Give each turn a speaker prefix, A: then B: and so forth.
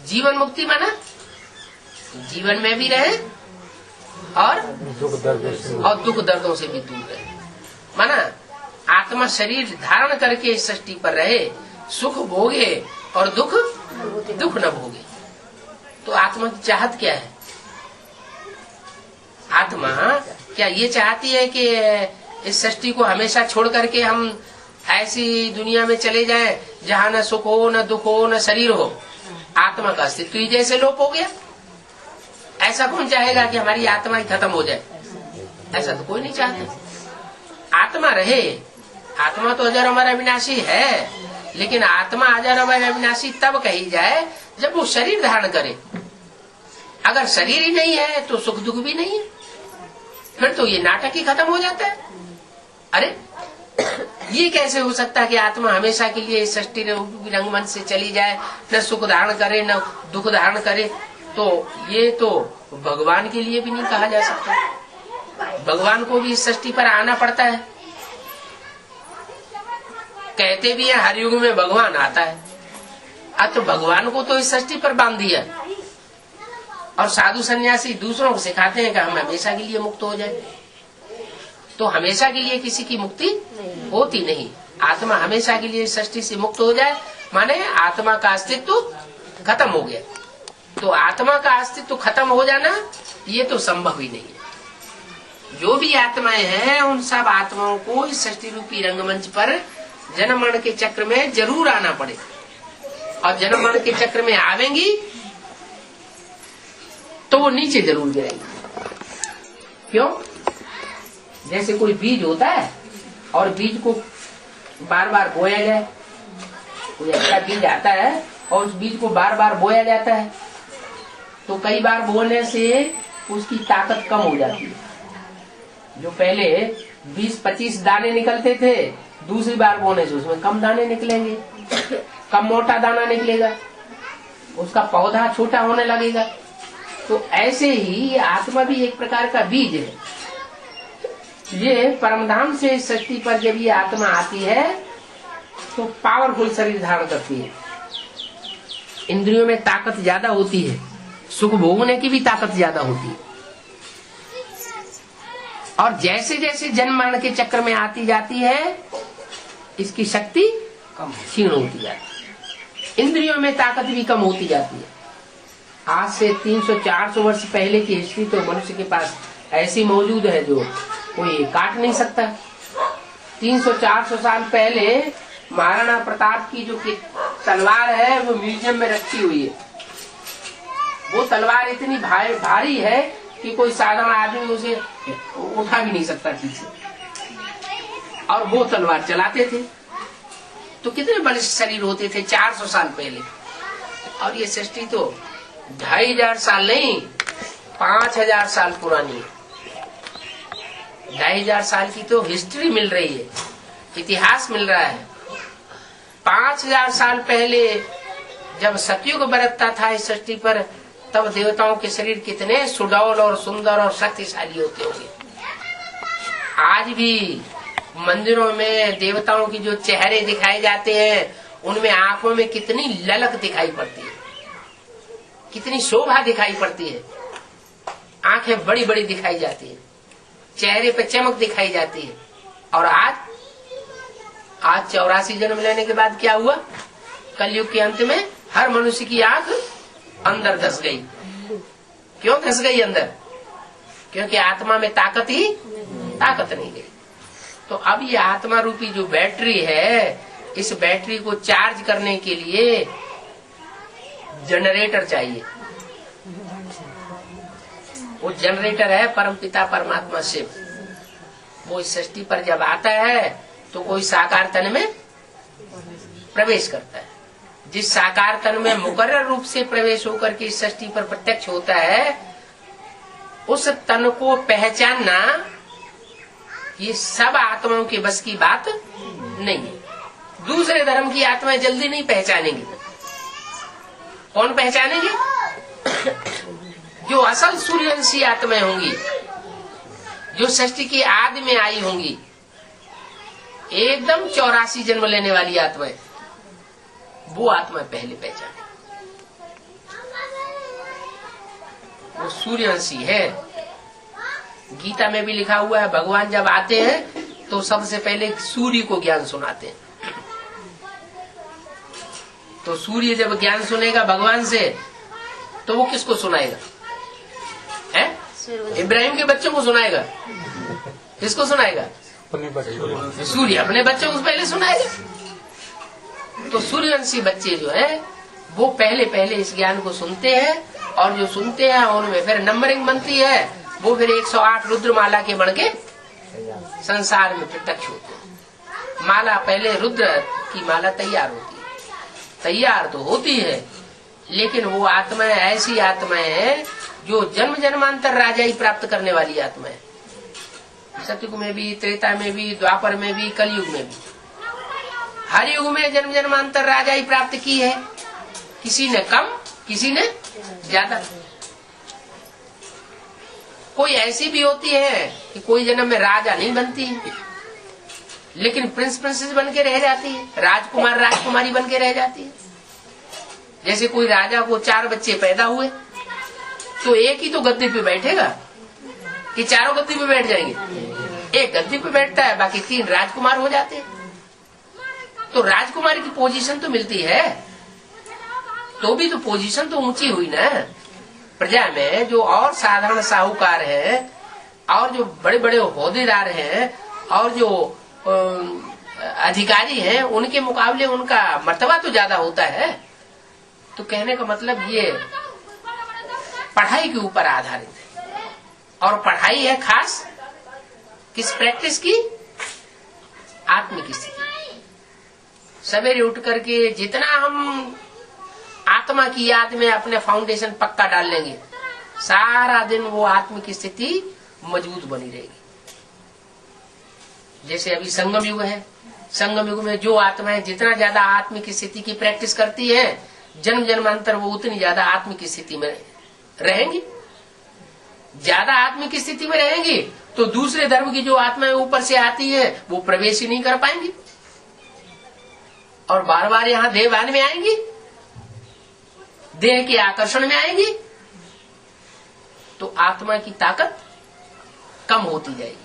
A: जीवन मुक्ति माना जीवन में भी रहे और दुख दर्दों से भी दूर रहे। माना आत्मा शरीर धारण करके इस सृष्टि पर रहे, सुख भोगे और दुख न भोगे। तो आत्मा की चाहत क्या है? आत्मा क्या ये चाहती है कि इस सृष्टि को हमेशा छोड़ करके हम ऐसी दुनिया में चले जाएं जहाँ न सुख हो, न दुख हो, न शरीर हो? आत्मा का अस्तित्व ही जैसे लोप हो गया। ऐसा कौन चाहेगा कि हमारी आत्मा ही खत्म हो जाए? ऐसा तो कोई नहीं चाहता। आत्मा रहे। आत्मा तो अजर अमर अविनाशी है, लेकिन आत्मा अजर अमर अविनाशी तब कही जाए जब वो शरीर धारण करे। अगर शरीर ही नहीं है तो सुख दुख भी नहीं है, फिर तो ये नाटक ही खत्म हो जाता है। अरे ये कैसे हो सकता है कि आत्मा हमेशा के लिए सृष्टि रंगमंच से चली जाए, न सुख धारण करे न दुख धारण करे? तो ये तो भगवान के लिए भी नहीं कहा जा सकता। भगवान को भी इस सृष्टि पर आना पड़ता है। कहते भी है हर युग में भगवान आता है। अब तो भगवान को तो इस सृष्टि पर बांध दिया, और साधु सन्यासी दूसरों को सिखाते हैं कि हम हमेशा के लिए मुक्त हो जाए। तो हमेशा के लिए किसी की मुक्ति होती नहीं। आत्मा हमेशा के लिए सृष्टि से मुक्त हो जाए माने आत्मा का अस्तित्व खत्म हो गया। तो आत्मा का अस्तित्व खत्म हो जाना ये तो संभव ही नहीं है। जो भी आत्माएं हैं उन सब आत्माओं को इस सृष्टि रूपी रंगमंच पर जन्म मरण के चक्र में जरूर आना पड़े, और जन्म मरण के चक्र में आवेंगी तो वो नीचे जरूर गिरेंगी। क्यों? जैसे कोई बीज होता है और बीज को बार बार बोया जाए, कोई अच्छा बीज आता है और उस बीज को बार बार बोया जाता है, तो कई बार बोने से उसकी ताकत कम हो जाती है। जो पहले 20-25 दाने निकलते थे, दूसरी बार बोने से उसमें कम दाने निकलेंगे, कम मोटा दाना निकलेगा, उसका पौधा छोटा होने लगेगा। तो ऐसे ही आत्मा भी एक प्रकार का बीज है। ये परमधाम से इस सृष्टि पर जब ये आत्मा आती है तो पावरफुल शरीर धारण करती है। इंद्रियों में ताकत ज्यादा होती है, सुख भोगने की भी ताकत ज्यादा होती है। और जैसे जैसे जन्म मरण के चक्र में आती जाती है इसकी शक्ति कम क्षीण होती जाती है, इंद्रियों में ताकत भी कम होती जाती है। आज से 300-400 वर्ष पहले की हिस्ट्री तो मनुष्य के पास ऐसी मौजूद है जो कोई काट नहीं सकता। 300-400 साल पहले महाराणा प्रताप की जो तलवार है वो म्यूजियम में रखी हुई है। वो तलवार इतनी भारी है कि कोई साधारण आदमी उसे उठा भी नहीं सकता ठीक से, और वो तलवार चलाते थे। तो कितने बड़े शरीर होते थे 400 साल पहले। और ये सृष्टि तो 2500 साल नहीं 5000 साल पुरानी है। 2500 साल की तो हिस्ट्री मिल रही है, इतिहास मिल रहा है। 5000 साल पहले जब सतयुग बरतता था इस सृष्टि पर, तब देवताओं के शरीर कितने सुडौल और सुंदर और शक्तिशाली होते होंगे। आज भी मंदिरों में देवताओं की जो चेहरे दिखाए जाते हैं उनमें आंखों में कितनी ललक दिखाई पड़ती है, कितनी शोभा दिखाई पड़ती है। आंखें बड़ी बड़ी दिखाई जाती है, चेहरे पे चमक दिखाई जाती है। और आज 84 जन्म लेने के बाद क्या हुआ? कलयुग के अंत में हर मनुष्य की आंख अंदर धस गई। क्यों धस गई अंदर? क्योंकि आत्मा में ताकत नहीं गई। तो अब ये आत्मा रूपी जो बैटरी है, इस बैटरी को चार्ज करने के लिए जनरेटर चाहिए। वो जनरेटर है परमपिता परमात्मा शिव। वो इस सृष्टि पर जब आता है तो कोई साकार तन में प्रवेश करता है। जिस साकार तन में मुकर्रर रूप से प्रवेश होकर के इस सृष्टि पर प्रत्यक्ष होता है, उस तन को पहचानना ये सब आत्माओं के बस की बात नहीं है। दूसरे धर्म की आत्माएं जल्दी नहीं पहचानेंगी। कौन पहचानेंगे? जो असल सूर्यवंशी आत्माएं होंगी, जो सृष्टि की आदि में आई होंगी, एकदम 84 जन्म लेने वाली आत्माएं, वो आत्मा पहले पहचाने। वो सूर्यवंशी है। गीता में भी लिखा हुआ है, भगवान जब आते हैं तो सबसे पहले सूर्य को ज्ञान सुनाते हैं। तो सूर्य जब ज्ञान सुनेगा भगवान से तो वो किसको सुनाएगा? है? इब्राहिम के बच्चों को सुनाएगा। किसको सुनाएगा? सूर्य अपने बच्चों को पहले सुनाएगा। तो सूर्यवंशी बच्चे जो है वो पहले पहले इस ज्ञान को सुनते हैं, और जो सुनते हैं उनमें फिर नंबरिंग बनती है, वो फिर 108 रुद्रमाला के बन के संसार में प्रत्यक्ष होते हैं। माला पहले रुद्र की माला तैयार होती है, तैयार तो होती है, लेकिन वो आत्माएं ऐसी आत्माएं हैं जो जन्म जन्मांतर राजाई प्राप्त करने वाली आत्मा है। सतयुग में भी, त्रेता में भी, द्वापर में भी, कलयुग में भी, हर युग में जन्म जन्मांतर राजाई प्राप्त की है। किसी ने कम, किसी ने ज्यादा। कोई ऐसी भी होती है कि कोई जन्म में राजा नहीं बनती है, लेकिन प्रिंस प्रिंसेस बन के रह जाती है, राजकुमार राजकुमारी बन के रह जाती है। जैसे कोई राजा को 4 बच्चे पैदा हुए तो एक ही तो गद्दी पे बैठेगा कि चारों गद्दी पे बैठ जाएंगे? एक गद्दी पे बैठता है, बाकी 3 राजकुमार हो जाते हैं। तो राजकुमारी की पोजीशन तो मिलती है, तो भी तो पोजीशन तो ऊंची हुई ना। प्रजा में जो और साधारण साहूकार है और जो बड़े बड़े ओहदेदार हैं और जो अधिकारी हैं, उनके मुकाबले उनका मर्तबा तो ज्यादा होता है। तो कहने का मतलब ये पढ़ाई के ऊपर आधारित है, और पढ़ाई है खास किस प्रैक्टिस की? आत्मिक स्थिति। सवेरे उठ करके जितना हम आत्मा की याद में अपने फाउंडेशन पक्का डाल लेंगे, सारा दिन वो आत्मिक स्थिति मजबूत बनी रहेगी। जैसे अभी संगम युग है, संगम युग में जो आत्माएं जितना ज्यादा आत्मिक स्थिति की प्रैक्टिस करती है, जन्म जन्मांतर वो उतनी ज्यादा आत्मिक स्थिति में रहेंगी। ज्यादा आत्मिक स्थिति में रहेंगी तो दूसरे धर्म की जो आत्माएं ऊपर से आती है वो प्रवेश ही नहीं कर पाएंगी, और बार बार यहाँ देहभान में आएंगी, देह के आकर्षण में आएंगी, तो आत्मा की ताकत कम होती जाएगी।